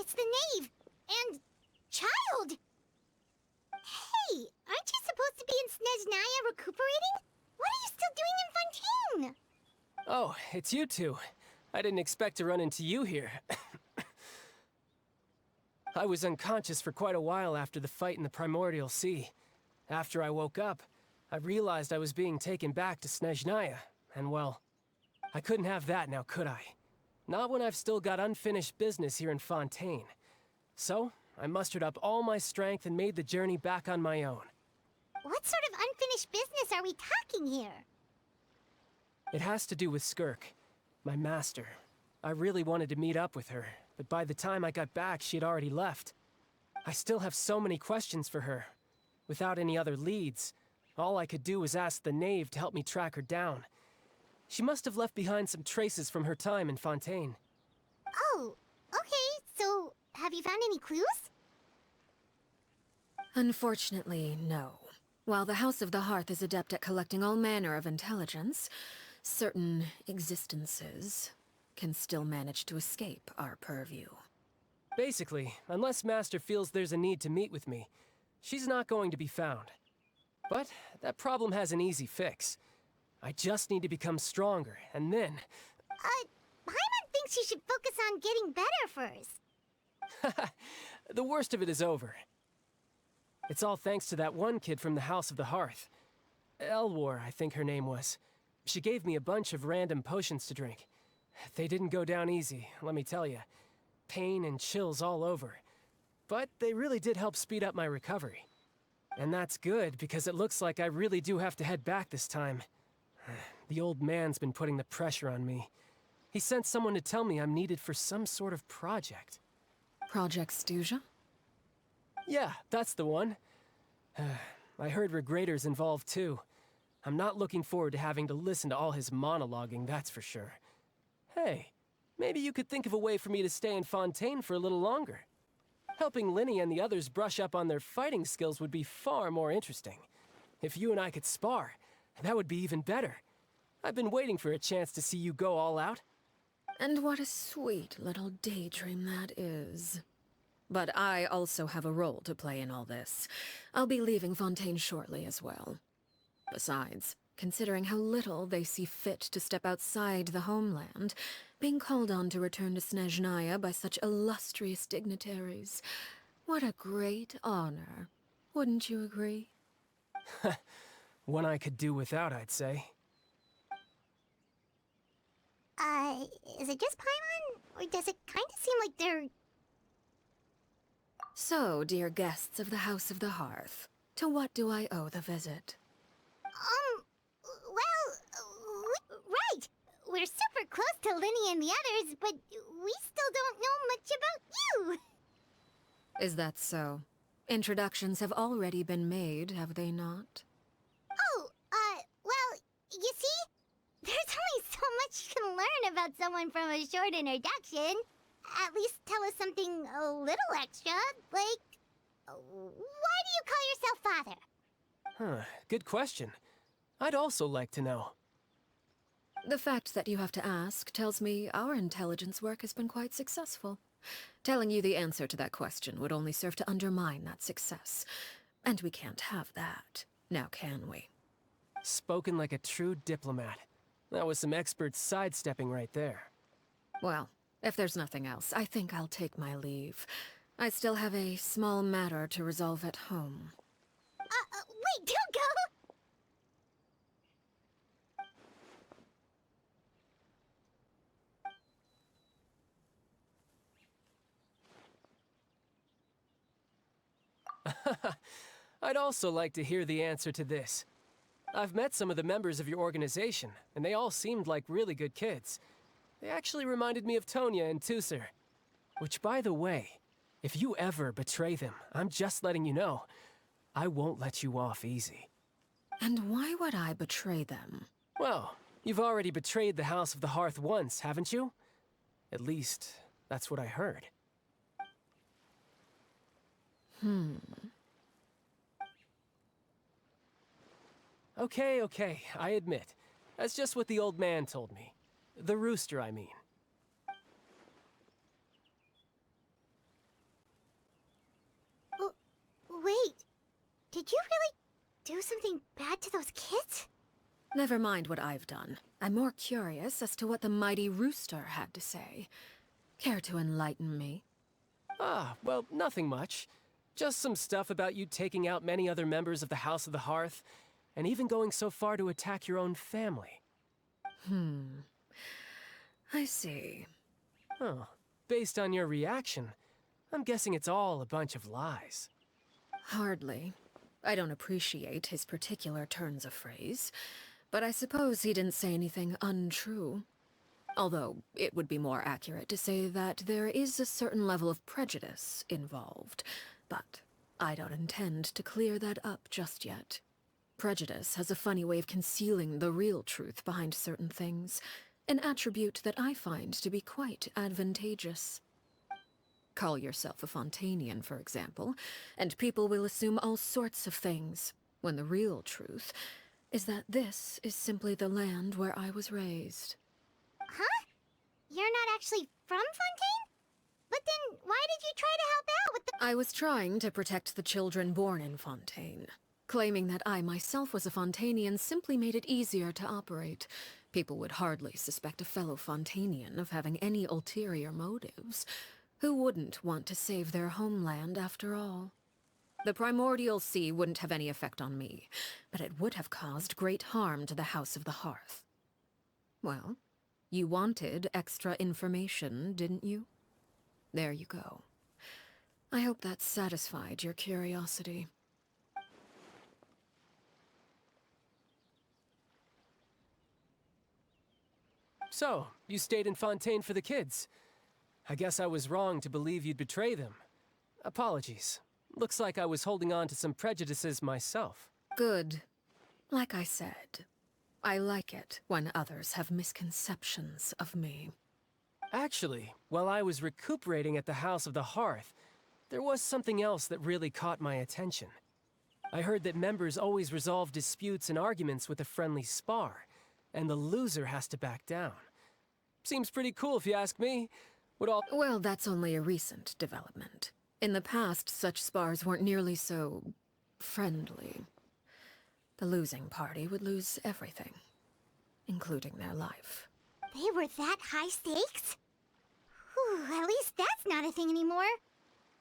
It's the knave. And... child! Hey, aren't you supposed to be in Snezhnaya recuperating? What are you still doing in Fontaine? Oh, it's you two. I didn't expect to run into you here. I was unconscious for quite a while after the fight in the Primordial Sea. After I woke up, I realized I was being taken back to Snezhnaya, and well, I couldn't have that now, could I? Not when I've still got unfinished business here in Fontaine. So, I mustered up all my strength and made the journey back on my own. What sort of unfinished business are we talking here? It has to do with Skirk, my master. I really wanted to meet up with her, but by the time I got back, she had already left. I still have so many questions for her. Without any other leads, all I could do was ask the knave to help me track her down. She must have left behind some traces from her time in Fontaine. Oh, okay, so have you found any clues? Unfortunately, no. While the House of the Hearth is adept at collecting all manner of intelligence, certain existences can still manage to escape our purview. Basically, unless Master feels there's a need to meet with me, she's not going to be found. But that problem has an easy fix. I just need to become stronger, and then... Paimon thinks you should focus on getting better first. The worst of it is over. It's all thanks to that one kid from the House of the Hearth. Elwar, I think her name was. She gave me a bunch of random potions to drink. They didn't go down easy, let me tell you. Pain and chills all over. But they really did help speed up my recovery. And that's good, because it looks like I really do have to head back this time. The old man's been putting the pressure on me. He sent someone to tell me I'm needed for some sort of project. Project Stuja? Yeah, that's the one. I heard Regrator's involved too. I'm not looking forward to having to listen to all his monologuing, that's for sure. Hey, maybe you could think of a way for me to stay in Fontaine for a little longer. Helping Linny and the others brush up on their fighting skills would be far more interesting. If you and I could spar, that would be even better. I've been waiting for a chance to see you go all out. And what a sweet little daydream that is. But I also have a role to play in all this. I'll be leaving Fontaine shortly as well. Besides, considering how little they see fit to step outside the homeland, being called on to return to Snezhnaya by such illustrious dignitaries, what a great honor. Wouldn't you agree? One I could do without, I'd say. Is it just Paimon? Or does it kind of seem like they're... So, dear guests of the House of the Hearth, to what do I owe the visit? Right! We're super close to Linny and the others, but we still don't know much about you! Is that so? Introductions have already been made, have they not? Oh, well, you see? There's only so much you can learn about someone from a short introduction. At least tell us something a little extra, like... Why do you call yourself father? Huh, good question. I'd also like to know. The fact that you have to ask tells me our intelligence work has been quite successful. Telling you the answer to that question would only serve to undermine that success. And we can't have that, now can we? Spoken like a true diplomat. That was some expert sidestepping right there. Well, if there's nothing else, I think I'll take my leave. I still have a small matter to resolve at home. Wait, don't go! I'd also like to hear the answer to this. I've met some of the members of your organization, and they all seemed like really good kids. They actually reminded me of Tonya and Tusser. Which, by the way, if you ever betray them, I'm just letting you know, I won't let you off easy. And why would I betray them? Well, you've already betrayed the House of the Hearth once, haven't you? At least, that's what I heard. Okay, I admit. That's just what the old man told me. The rooster, I mean. Did you really do something bad to those kids? Never mind what I've done. I'm more curious as to what the mighty rooster had to say. Care to enlighten me? Ah, well, nothing much. Just some stuff about you taking out many other members of the House of the Hearth, and even going so far to attack your own family. I see. Oh, based on your reaction, I'm guessing it's all a bunch of lies. Hardly. I don't appreciate his particular turns of phrase, but I suppose he didn't say anything untrue. Although, it would be more accurate to say that there is a certain level of prejudice involved, but I don't intend to clear that up just yet. Prejudice has a funny way of concealing the real truth behind certain things, an attribute that I find to be quite advantageous. Call yourself a Fontanian, for example, and people will assume all sorts of things, when the real truth is that this is simply the land where I was raised. Huh? You're not actually from Fontaine? But then why did you try to help out with the— I was trying to protect the children born in Fontaine. Claiming that I myself was a Fontanian simply made it easier to operate. People would hardly suspect a fellow Fontanian of having any ulterior motives. Who wouldn't want to save their homeland, after all? The primordial sea wouldn't have any effect on me, but it would have caused great harm to the House of the Hearth. Well, you wanted extra information, didn't you? There you go. I hope that satisfied your curiosity. So, you stayed in Fontaine for the kids. I guess I was wrong to believe you'd betray them. Apologies. Looks like I was holding on to some prejudices myself. Good. Like I said, I like it when others have misconceptions of me. Actually, while I was recuperating at the House of the Hearth, there was something else that really caught my attention. I heard that members always resolve disputes and arguments with a friendly spar, and the loser has to back down. Seems pretty cool if you ask me. Well, that's only a recent development. In the past, such spars weren't nearly so friendly. The losing party would lose everything, including their life. They were that high stakes? Whew, at least that's not a thing anymore.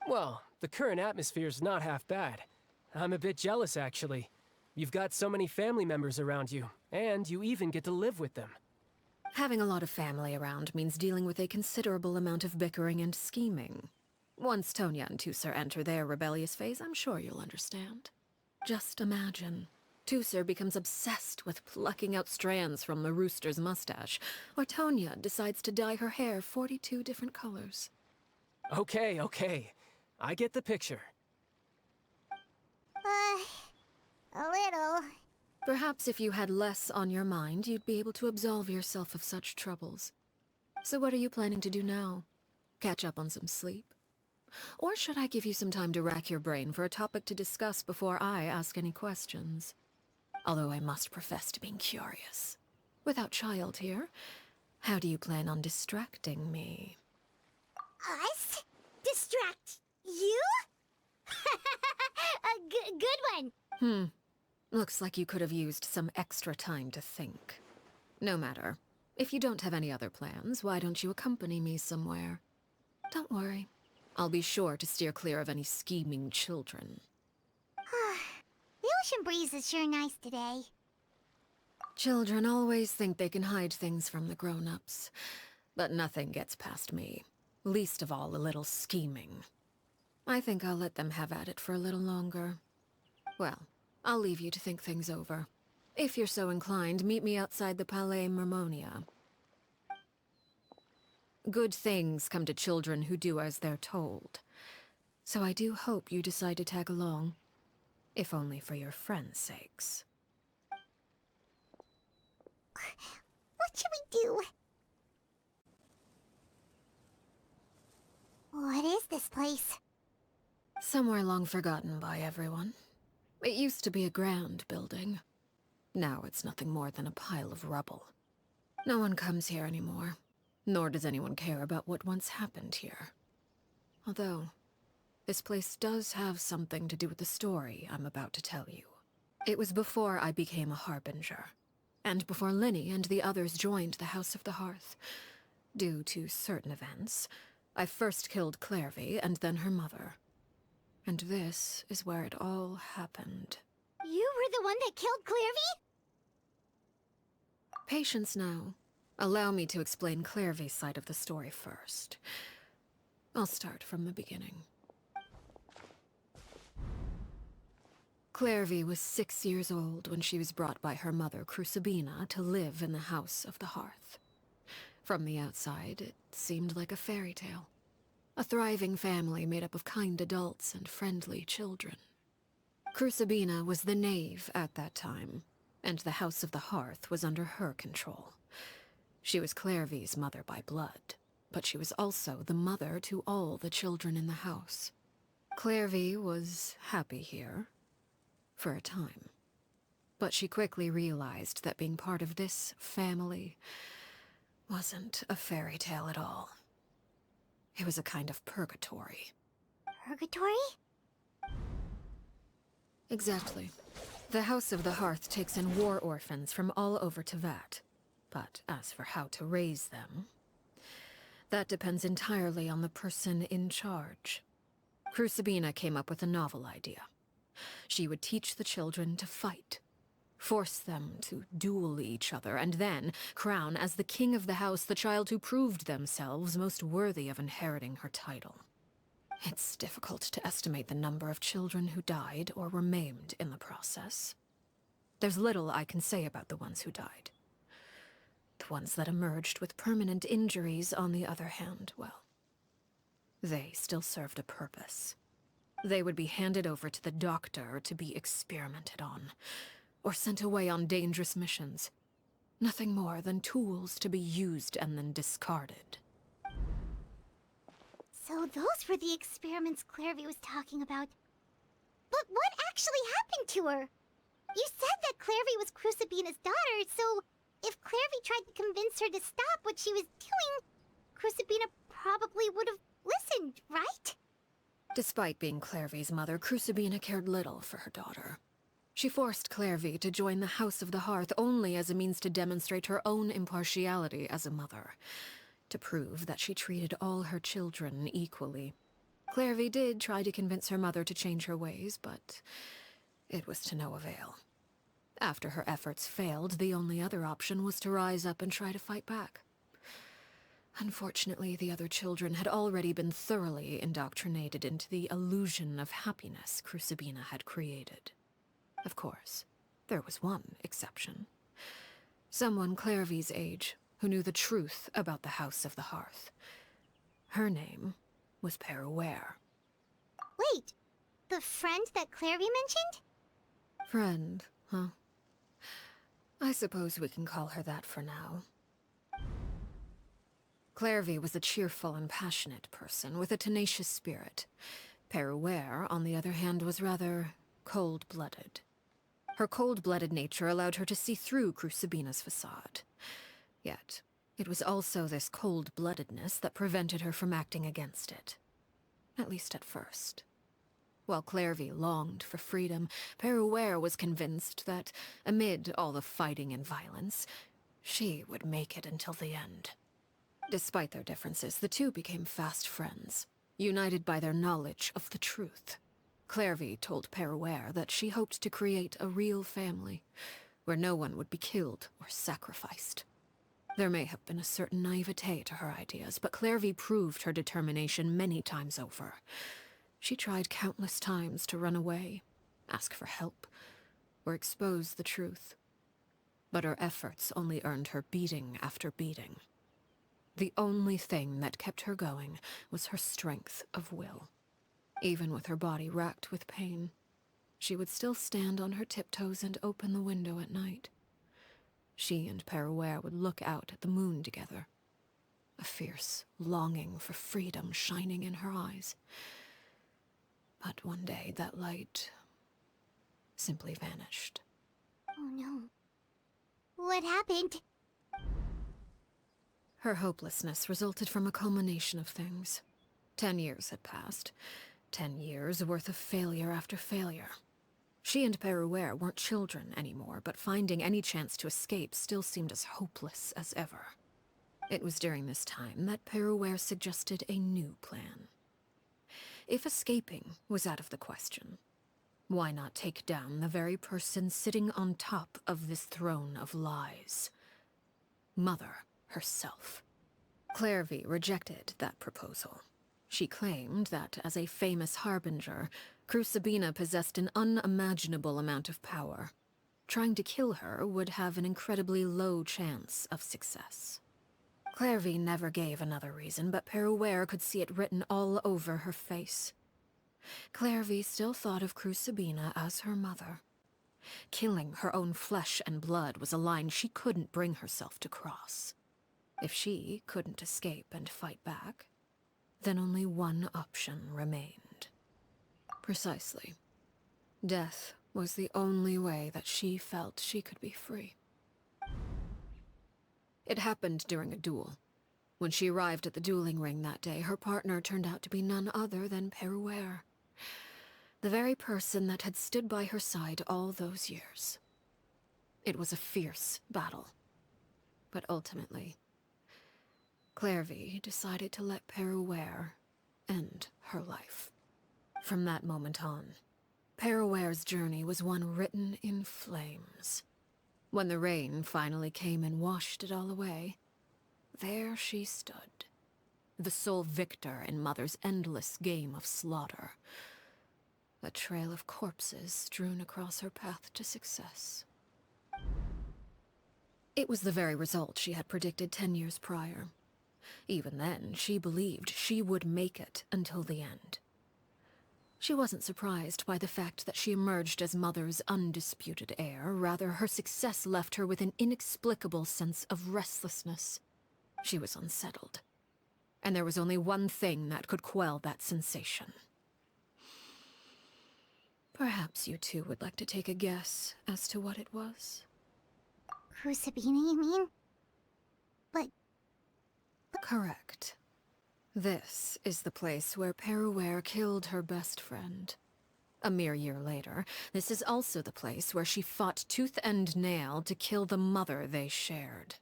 Well, the current atmosphere's not half bad. I'm a bit jealous, actually. You've got so many family members around you, and you even get to live with them. Having a lot of family around means dealing with a considerable amount of bickering and scheming. Once Tonya and Tusser enter their rebellious phase, I'm sure you'll understand. Just imagine. Tusser becomes obsessed with plucking out strands from the rooster's mustache, or Tonya decides to dye her hair 42 different colors. Okay. I get the picture. A little. Perhaps if you had less on your mind, you'd be able to absolve yourself of such troubles. So what are you planning to do now? Catch up on some sleep? Or should I give you some time to rack your brain for a topic to discuss before I ask any questions? Although I must profess to being curious. Without Child here, how do you plan on distracting me? Us? Distract you? A good one. Looks like you could have used some extra time to think. No matter. If you don't have any other plans, why don't you accompany me somewhere? Don't worry. I'll be sure to steer clear of any scheming children. The ocean breeze is sure nice today. Children always think they can hide things from the grown-ups. But nothing gets past me. Least of all a little scheming. I think I'll let them have at it for a little longer. Well, I'll leave you to think things over. If you're so inclined, meet me outside the Palais Mermonia. Good things come to children who do as they're told. So I do hope you decide to tag along. If only for your friends' sakes. What should we do? What is this place? Somewhere long forgotten by everyone. It used to be a grand building. Now it's nothing more than a pile of rubble. No one comes here anymore, nor does anyone care about what once happened here. Although, this place does have something to do with the story I'm about to tell you. It was before I became a Harbinger, and before Linny and the others joined the House of the Hearth. Due to certain events, I first killed Clairvy and then her mother. And this is where it all happened. You were the one that killed Clairvy? Patience now. Allow me to explain Clairvy's side of the story first. I'll start from the beginning. Clairvy was 6 years old when she was brought by her mother, Crucibina, to live in the House of the Hearth. From the outside, it seemed like a fairy tale. A thriving family made up of kind adults and friendly children. Crucibina was the knave at that time, and the House of the Hearth was under her control. She was Clairvy's mother by blood, but she was also the mother to all the children in the house. Clairvy was happy here, for a time. But she quickly realized that being part of this family wasn't a fairy tale at all. It was a kind of purgatory. Purgatory? Exactly. The House of the Hearth takes in war orphans from all over Teyvat. But as for how to raise them, that depends entirely on the person in charge. Crucibina came up with a novel idea. She would teach the children to fight, force them to duel each other, and then crown as the king of the house the child who proved themselves most worthy of inheriting her title. It's difficult to estimate the number of children who died or were maimed in the process. There's little I can say about the ones who died. The ones that emerged with permanent injuries, on the other hand, well, they still served a purpose. They would be handed over to the doctor to be experimented on, or sent away on dangerous missions. Nothing more than tools to be used and then discarded. So those were the experiments Clairvy was talking about. But what actually happened to her? You said that Clairvy was Crucibina's daughter, so if Clairvy tried to convince her to stop what she was doing, Crucibina probably would have listened, right? Despite being Clairvy's mother, Crucibina cared little for her daughter. She forced Clairvy to join the House of the Hearth only as a means to demonstrate her own impartiality as a mother, to prove that she treated all her children equally. Clairvy did try to convince her mother to change her ways, but it was to no avail. After her efforts failed, the only other option was to rise up and try to fight back. Unfortunately, the other children had already been thoroughly indoctrinated into the illusion of happiness Crucibina had created. Of course, there was one exception. Someone Clairvy's age, who knew the truth about the House of the Hearth. Her name was Peruere. Wait, the friend that Clairvy mentioned? Friend, huh? I suppose we can call her that for now. Clairvy was a cheerful and passionate person with a tenacious spirit. Peruere, on the other hand, was rather cold-blooded. Her cold-blooded nature allowed her to see through Crucibina's facade. Yet, it was also this cold-bloodedness that prevented her from acting against it. At least at first. While Clairvy longed for freedom, Peruere was convinced that, amid all the fighting and violence, she would make it until the end. Despite their differences, the two became fast friends, united by their knowledge of the truth. Clairvy told Peruere that she hoped to create a real family, where no one would be killed or sacrificed. There may have been a certain naivete to her ideas, but Clairvy proved her determination many times over. She tried countless times to run away, ask for help, or expose the truth. But her efforts only earned her beating after beating. The only thing that kept her going was her strength of will. Even with her body racked with pain, she would still stand on her tiptoes and open the window at night. She and Peruere would look out at the moon together, a fierce longing for freedom shining in her eyes. But one day that light simply vanished. Oh no. What happened? Her hopelessness resulted from a culmination of things. 10 years had passed. 10 years worth of failure after failure. She and Peruere weren't children anymore, but finding any chance to escape still seemed as hopeless as ever. It was during this time that Peruere suggested a new plan. If escaping was out of the question, why not take down the very person sitting on top of this throne of lies? Mother herself. Clairvy rejected that proposal. She claimed that, as a famous harbinger, Crucibina possessed an unimaginable amount of power. Trying to kill her would have an incredibly low chance of success. Clairvy never gave another reason, but Peruere could see it written all over her face. Clairvy still thought of Crucibina as her mother. Killing her own flesh and blood was a line she couldn't bring herself to cross. If she couldn't escape and fight back, then only one option remained. Precisely. Death was the only way that she felt she could be free. It happened during a duel. When she arrived at the dueling ring that day, her partner turned out to be none other than Peruere. The very person that had stood by her side all those years. It was a fierce battle. But ultimately, Clairvy decided to let Peruere end her life. From that moment on, Peruere's journey was one written in flames. When the rain finally came and washed it all away, there she stood, the sole victor in Mother's endless game of slaughter. A trail of corpses strewn across her path to success. It was the very result she had predicted 10 years prior. Even then, she believed she would make it until the end. She wasn't surprised by the fact that she emerged as Mother's undisputed heir. Rather, her success left her with an inexplicable sense of restlessness. She was unsettled. And there was only one thing that could quell that sensation. Perhaps you two would like to take a guess as to what it was? Crucibina, you mean? But... Correct. This is the place where Peruere killed her best friend. A mere year later, this is also the place where she fought tooth and nail to kill the mother they shared.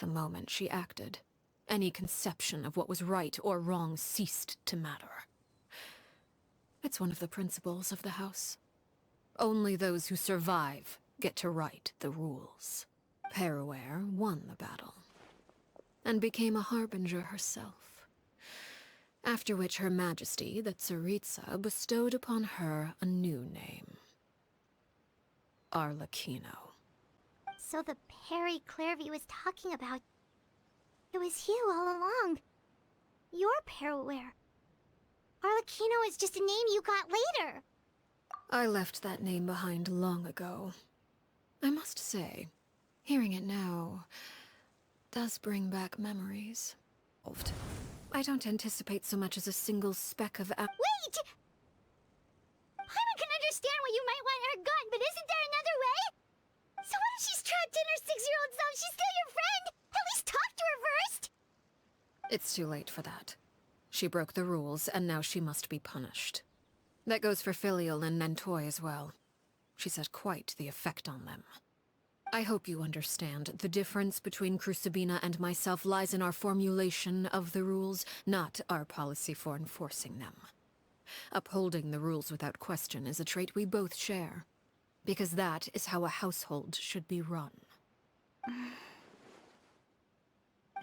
The moment she acted, any conception of what was right or wrong ceased to matter. It's one of the principles of the house. Only those who survive get to write the rules. Peruere won the battle, and became a harbinger herself. After which Her Majesty, the Tsaritsa, bestowed upon her a new name. Arlecchino. So the Perry Clairvy was talking about... It was you all along. You're Peruere. Arlecchino is just a name you got later. I left that name behind long ago. I must say, hearing it now does bring back memories. I don't anticipate so much as a single speck of Wait! Paimon can understand why you might want her gone, but isn't there another way? So what if she's trapped in her 6-year-old self? She's still your friend! At least talk to her first! It's too late for that. She broke the rules, and now she must be punished. That goes for Filial and Nentoy as well. She's had quite the effect on them. I hope you understand. The difference between Crucibina and myself lies in our formulation of the rules, not our policy for enforcing them. Upholding the rules without question is a trait we both share, because that is how a household should be run.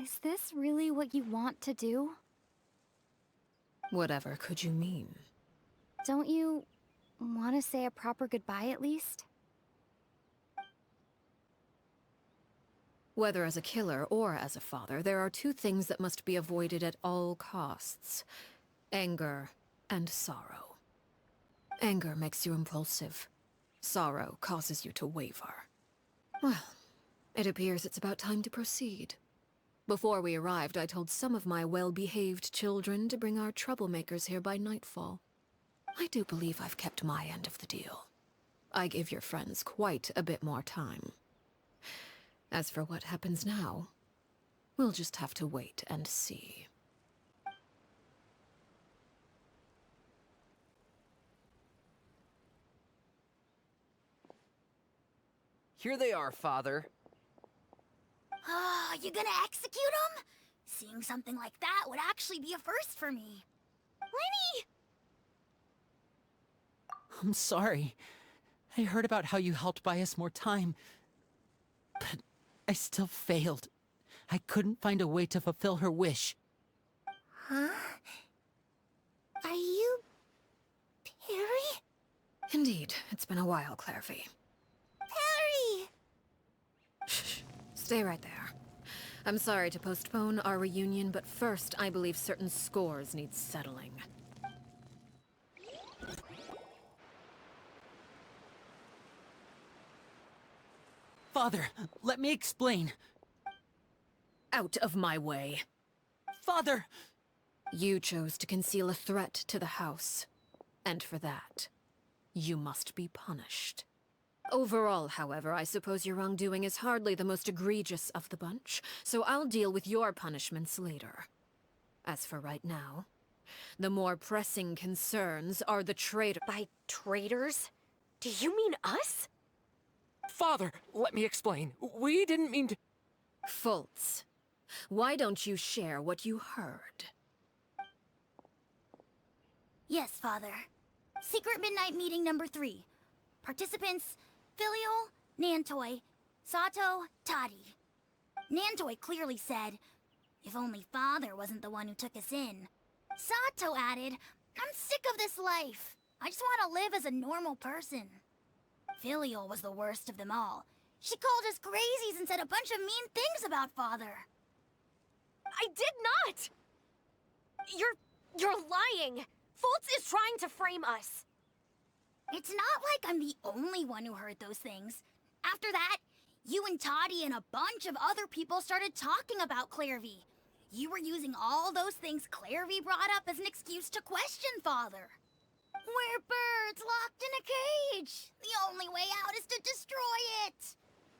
Is this really what you want to do? Whatever could you mean? Don't you want to say a proper goodbye at least? Whether as a killer or as a father, there are two things that must be avoided at all costs: anger and sorrow. Anger makes you impulsive. Sorrow causes you to waver. Well, it appears it's about time to proceed. Before we arrived, I told some of my well-behaved children to bring our troublemakers here by nightfall. I do believe I've kept my end of the deal. I gave your friends quite a bit more time. As for what happens now, we'll just have to wait and see. Here they are, Father. You gonna execute him? Seeing something like that would actually be a first for me. Lenny! I'm sorry. I heard about how you helped buy us more time. But I still failed. I couldn't find a way to fulfill her wish. Huh? Are you... Perry? Indeed, it's been a while, Clairvy. Perry! Shh. Stay right there. I'm sorry to postpone our reunion, but first I believe certain scores need settling. Father, let me explain. Out of my way. Father! You chose to conceal a threat to the house. And for that, you must be punished. Overall, however, I suppose your wrongdoing is hardly the most egregious of the bunch, so I'll deal with your punishments later. As for right now, the more pressing concerns are the traitor— By traitors? Do you mean us? Father, let me explain. We didn't mean to— Fultz, why don't you share what you heard? Yes, Father. Secret Midnight Meeting number 3. Participants, Filial, Nantoy, Sato, Toddy. Nantoy clearly said, if only Father wasn't the one who took us in. Sato added, I'm sick of this life. I just want to live as a normal person. Filial was the worst of them all. She called us crazies and said a bunch of mean things about Father. I did not! You're lying! Fultz is trying to frame us. It's not like I'm the only one who heard those things. After that, you and Toddy and a bunch of other people started talking about Clairvy. You were using all those things Clairvy brought up as an excuse to question Father. We're birds locked in a cage. The only way out is to destroy it.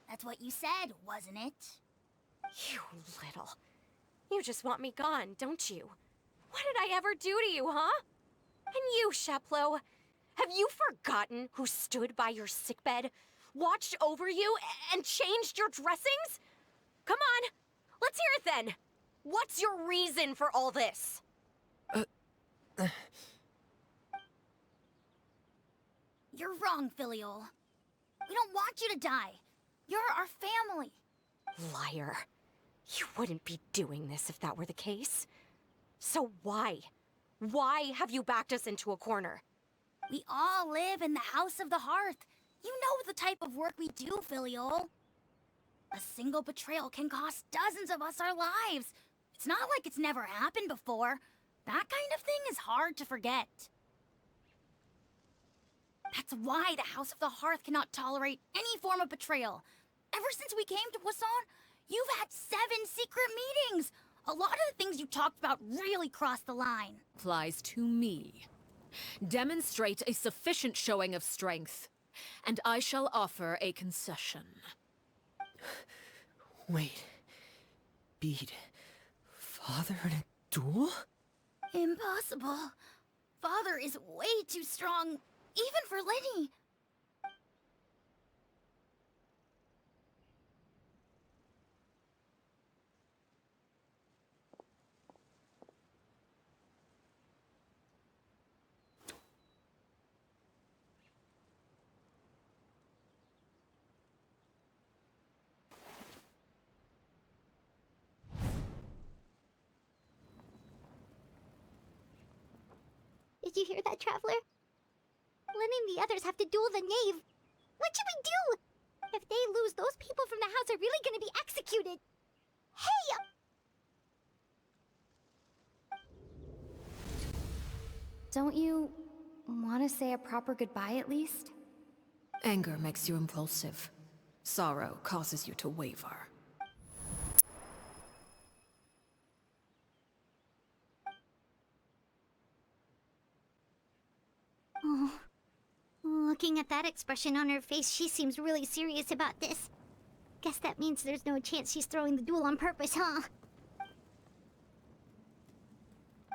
That's what you said, wasn't it? You little... You just want me gone, don't you? What did I ever do to you, huh? And you, Sheplo, have you forgotten who stood by your sickbed, watched over you, and changed your dressings? Come on, let's hear it then. What's your reason for all this? You're wrong, Filial. We don't want you to die. You're our family. Liar. You wouldn't be doing this if that were the case. So why? Why have you backed us into a corner? We all live in the House of the Hearth. You know the type of work we do, Filial. A single betrayal can cost dozens of us our lives. It's not like it's never happened before. That kind of thing is hard to forget. That's why the House of the Hearth cannot tolerate any form of betrayal. Ever since we came to Poisson, you've had 7 secret meetings. A lot of the things you talked about really crossed the line. Applies to me. Demonstrate a sufficient showing of strength, and I shall offer a concession. Wait. Beat Father in a duel? Impossible. Father is way too strong, even for Lenny. Did you hear that, Traveler? Lenny and the others have to duel the knave. What should we do? If they lose, those people from the house are really gonna be executed. Hey! Don't you want to say a proper goodbye at least? Anger makes you impulsive. Sorrow causes you to waver. Oh. Looking at that expression on her face, she seems really serious about this. Guess that means there's no chance she's throwing the duel on purpose, huh?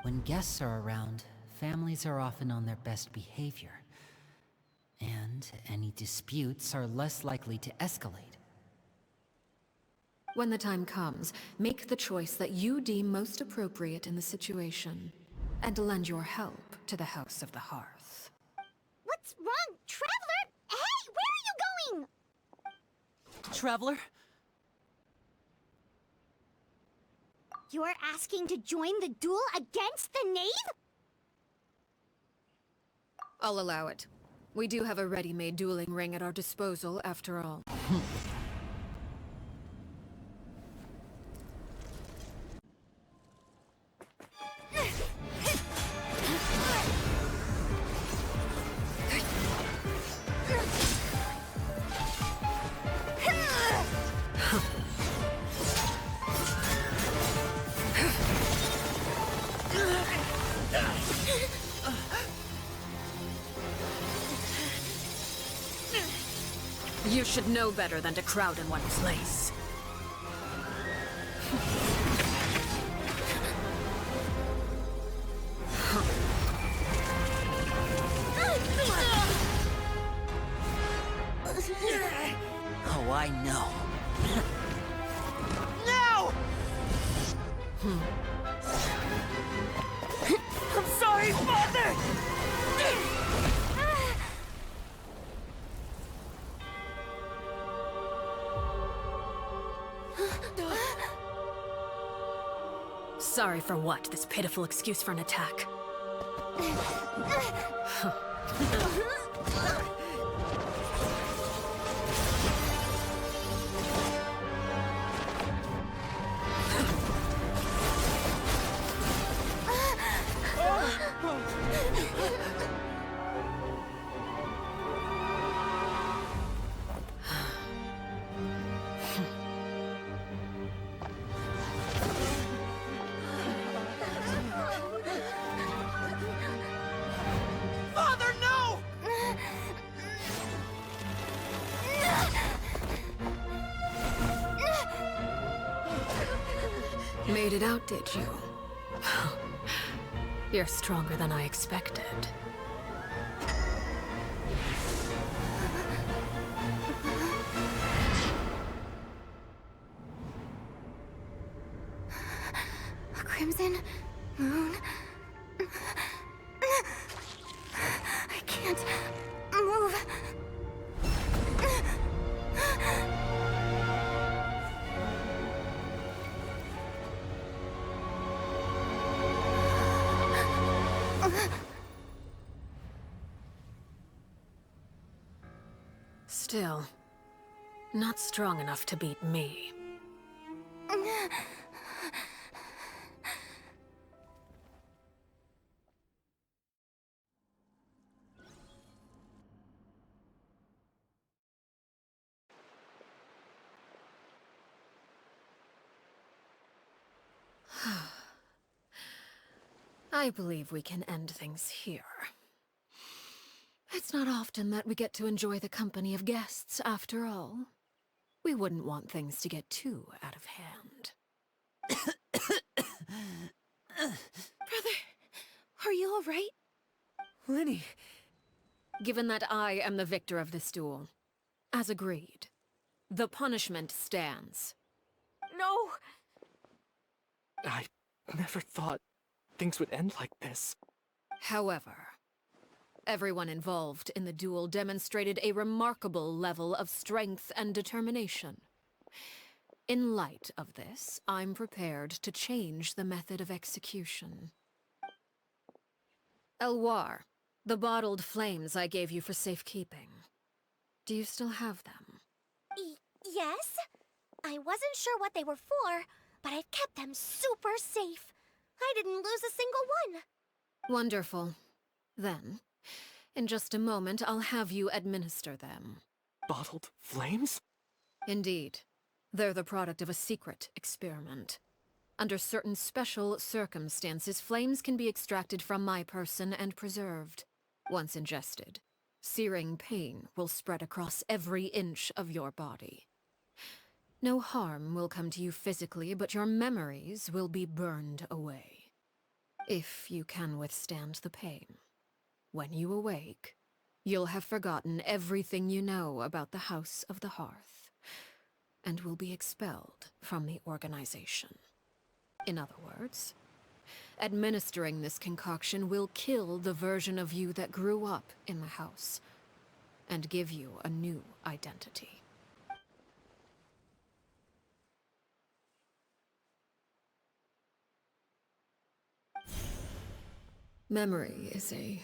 When guests are around, families are often on their best behavior. And And any disputes are less likely to escalate. When the time comes, make the choice that you deem most appropriate in the situation, and lend your help to the House of the Hearth. What's wrong, Traveler? Hey, where are you going? Traveler? You're asking to join the duel against the knave? I'll allow it. We do have a ready-made dueling ring at our disposal, after all. You should know better than to crowd in one place. Oh, I know. No! I'm sorry, Father! Sorry for what? This pitiful excuse for an attack. Father, no! Made it out, did you? You're stronger than I expected. A crimson moon. I can't move. Still, not strong enough to beat me. I believe we can end things here. It's not often that we get to enjoy the company of guests, after all. We wouldn't want things to get too out of hand. Brother, are you all right? Lenny, Given that I am the victor of this duel, as agreed, the punishment stands. No! I never thought things would end like this. However, everyone involved in the duel demonstrated a remarkable level of strength and determination. In light of this, I'm prepared to change the method of execution. Elwar, the bottled flames I gave you for safekeeping. Do you still have them? Yes? I wasn't sure what they were for, but I've kept them super safe. I didn't lose a single one. Wonderful. Then, in just a moment, I'll have you administer them. Bottled flames? Indeed. They're the product of a secret experiment. Under certain special circumstances, flames can be extracted from my person and preserved. Once ingested, searing pain will spread across every inch of your body. No harm will come to you physically, but your memories will be burned away. If you can withstand the pain. When you awake, you'll have forgotten everything you know about the House of the Hearth, and will be expelled from the organization. In other words, administering this concoction will kill the version of you that grew up in the house, and give you a new identity. Memory is a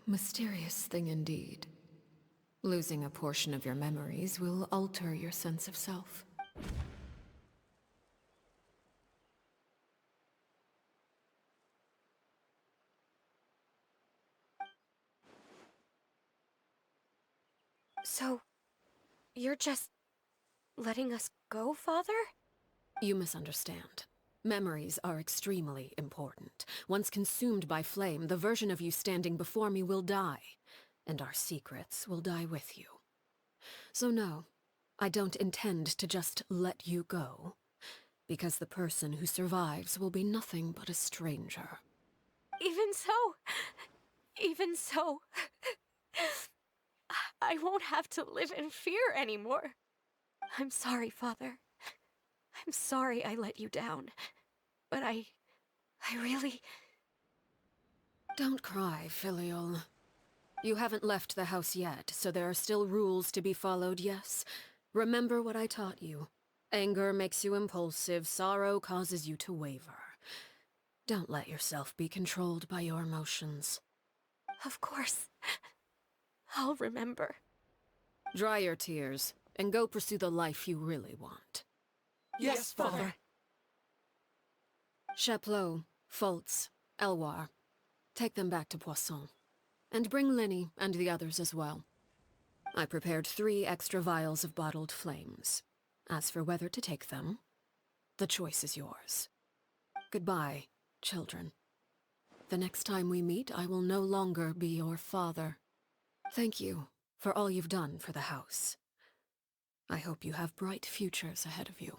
mysterious thing indeed. Losing a portion of your memories will alter your sense of self. So, you're just letting us go, Father? You misunderstand. Memories are extremely important. Once consumed by flame, the version of you standing before me will die, and our secrets will die with you. So no, I don't intend to just let you go, because the person who survives will be nothing but a stranger. Even so, I won't have to live in fear anymore. I'm sorry, Father. I'm sorry I let you down. But I really... Don't cry, Filial. You haven't left the house yet, so there are still rules to be followed, yes? Remember what I taught you. Anger makes you impulsive, sorrow causes you to waver. Don't let yourself be controlled by your emotions. Of course. I'll remember. Dry your tears, and go pursue the life you really want. Yes, Father. Chaplot, Fultz, Elwar, take them back to Poisson. And bring Linny and the others as well. I prepared 3 extra vials of bottled flames. As for whether to take them, the choice is yours. Goodbye, children. The next time we meet, I will no longer be your father. Thank you for all you've done for the house. I hope you have bright futures ahead of you.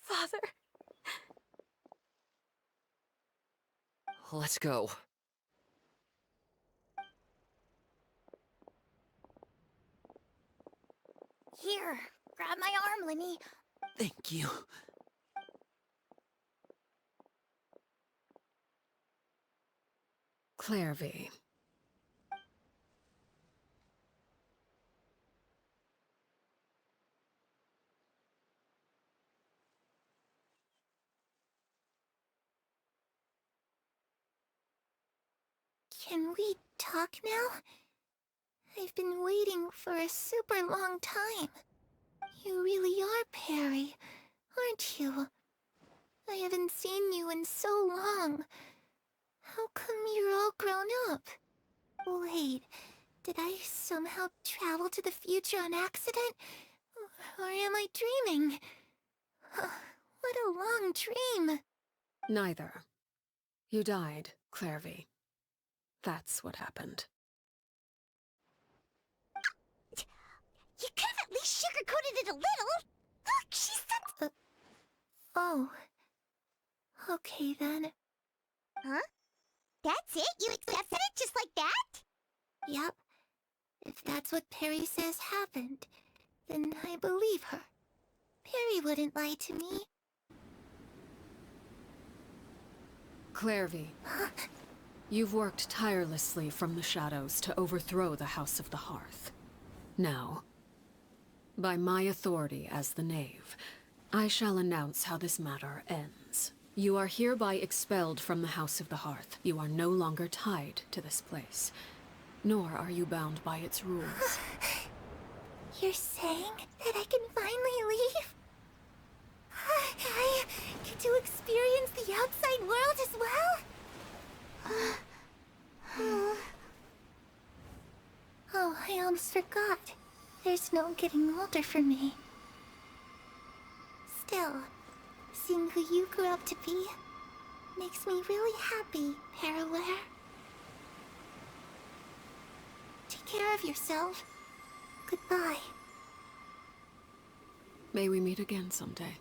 Father! Let's go. Here, grab my arm, Linny. Thank you. Clairvy. Can we talk now? I've been waiting for a super long time. You really are Perry, aren't you? I haven't seen you in so long. How come you're all grown up? Wait, did I somehow travel to the future on accident? Or am I dreaming? What a long dream. Neither. You died, Clairvy. That's what happened. You could have at least sugarcoated it a little. Look, she said... oh. Okay, then. Huh? That's it? You accepted it just like that? Yep. If that's what Perry says happened, then I believe her. Perry wouldn't lie to me. Clairvy. You've worked tirelessly from the shadows to overthrow the House of the Hearth. Now, by my authority as the Knave, I shall announce how this matter ends. You are hereby expelled from the House of the Hearth. You are no longer tied to this place, nor are you bound by its rules. You're saying that I can finally leave? I get to experience the outside world as well? Oh, I almost forgot. There's no getting older for me. Still, seeing who you grew up to be makes me really happy, Paraware. Take care of yourself. Goodbye. May we meet again someday.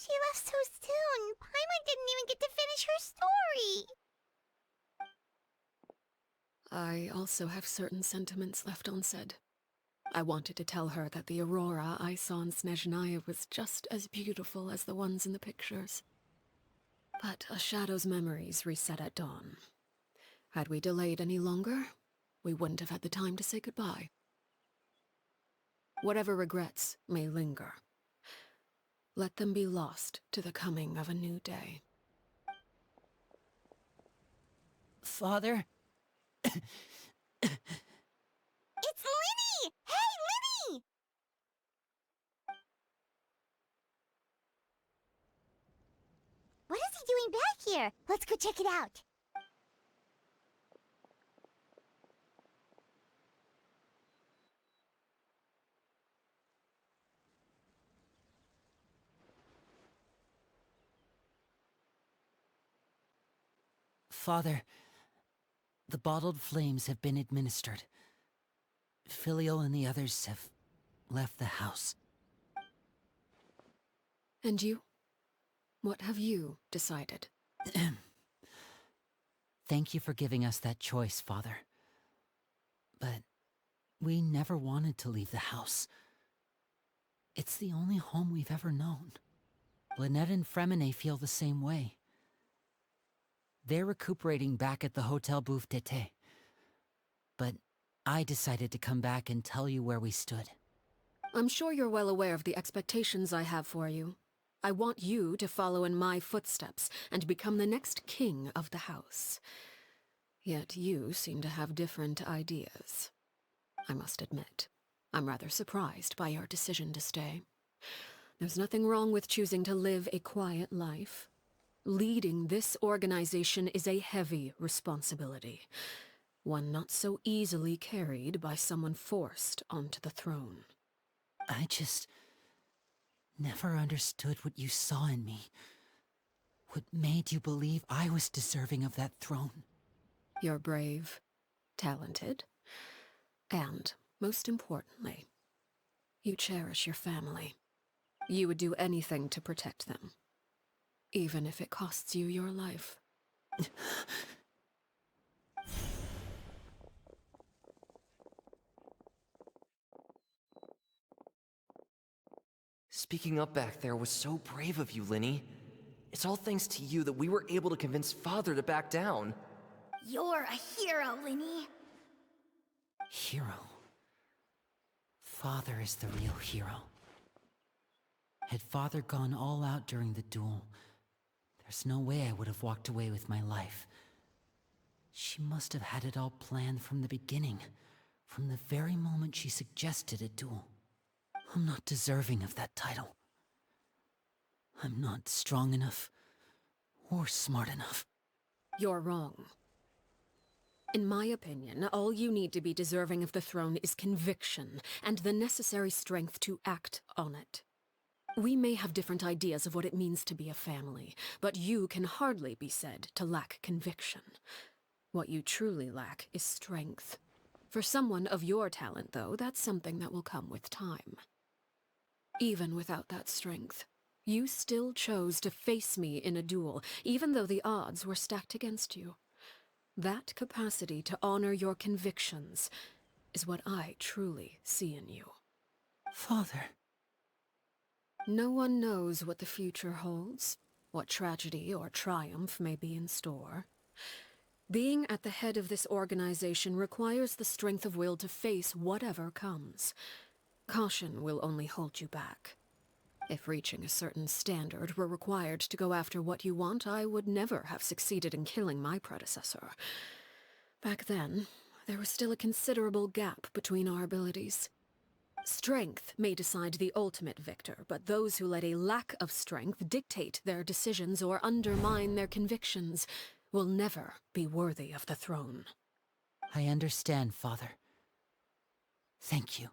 She left so soon. Paimon didn't even get to finish her story. I also have certain sentiments left unsaid. I wanted to tell her that the aurora I saw in Snezhnaya was just as beautiful as the ones in the pictures. But a shadow's memories reset at dawn. Had we delayed any longer, we wouldn't have had the time to say goodbye. Whatever regrets may linger, let them be lost to the coming of a new day. Father? It's Linny! Hey, Linny! What is he doing back here? Let's go check it out. Father, the bottled flames have been administered. Filial and the others have left the house. And you? What have you decided? Thank you for giving us that choice, Father. But we never wanted to leave the house. It's the only home we've ever known. Lynette and Fremine feel the same way. They're recuperating back at the Hotel Bouffe d'été. But I decided to come back and tell you where we stood. I'm sure you're well aware of the expectations I have for you. I want you to follow in my footsteps and become the next king of the house. Yet you seem to have different ideas. I must admit, I'm rather surprised by your decision to stay. There's nothing wrong with choosing to live a quiet life. Leading this organization is a heavy responsibility, one not so easily carried by someone forced onto the throne. I just never understood what you saw in me. What made you believe I was deserving of that throne? You're brave, talented, and, most importantly, you cherish your family. You would do anything to protect them, even if it costs you your life. Speaking up back there was so brave of you, Linny. It's all thanks to you that we were able to convince Father to back down. You're a hero, Linny. Hero. Father is the real hero. Had Father gone all out during the duel, there's no way I would have walked away with my life. She must have had it all planned from the beginning, from the very moment she suggested a duel. I'm not deserving of that title. I'm not strong enough, or smart enough. You're wrong. In my opinion, all you need to be deserving of the throne is conviction, and the necessary strength to act on it. We may have different ideas of what it means to be a family, but you can hardly be said to lack conviction. What you truly lack is strength. For someone of your talent, though, that's something that will come with time. Even without that strength, you still chose to face me in a duel, even though the odds were stacked against you. That capacity to honor your convictions is what I truly see in you. Father. No one knows what the future holds, what tragedy or triumph may be in store. Being at the head of this organization requires the strength of will to face whatever comes. Caution will only hold you back. If reaching a certain standard were required to go after what you want, I would never have succeeded in killing my predecessor. Back then, there was still a considerable gap between our abilities. Strength may decide the ultimate victor, but those who let a lack of strength dictate their decisions or undermine their convictions will never be worthy of the throne. I understand, Father. Thank you.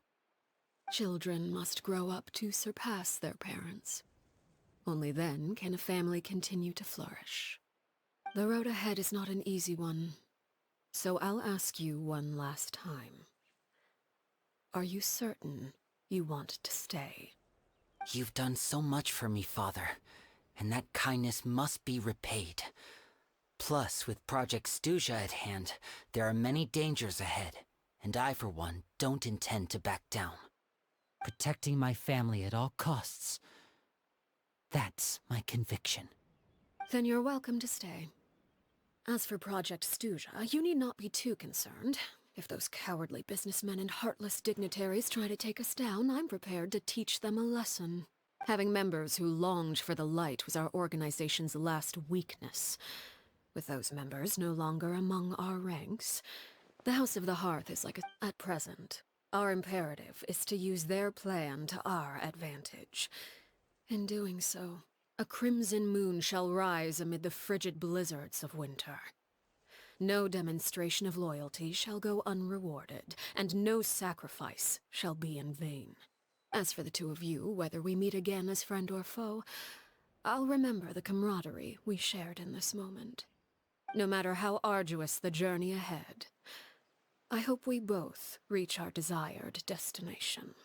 Children must grow up to surpass their parents. Only then can a family continue to flourish. The road ahead is not an easy one, so I'll ask you one last time. Are you certain you want to stay? You've done so much for me, Father, and that kindness must be repaid. Plus, with Project Stuja at hand, there are many dangers ahead, and I, for one, don't intend to back down. Protecting my family at all costs. That's my conviction. Then you're welcome to stay. As for Project Stuja, you need not be too concerned. If those cowardly businessmen and heartless dignitaries try to take us down, I'm prepared to teach them a lesson. Having members who longed for the light was our organization's last weakness. With those members no longer among our ranks, the House of the Hearth is like at present. Our imperative is to use their plan to our advantage. In doing so, a crimson moon shall rise amid the frigid blizzards of winter. No demonstration of loyalty shall go unrewarded, and no sacrifice shall be in vain. As for the two of you, whether we meet again as friend or foe, I'll remember the camaraderie we shared in this moment. No matter how arduous the journey ahead, I hope we both reach our desired destination.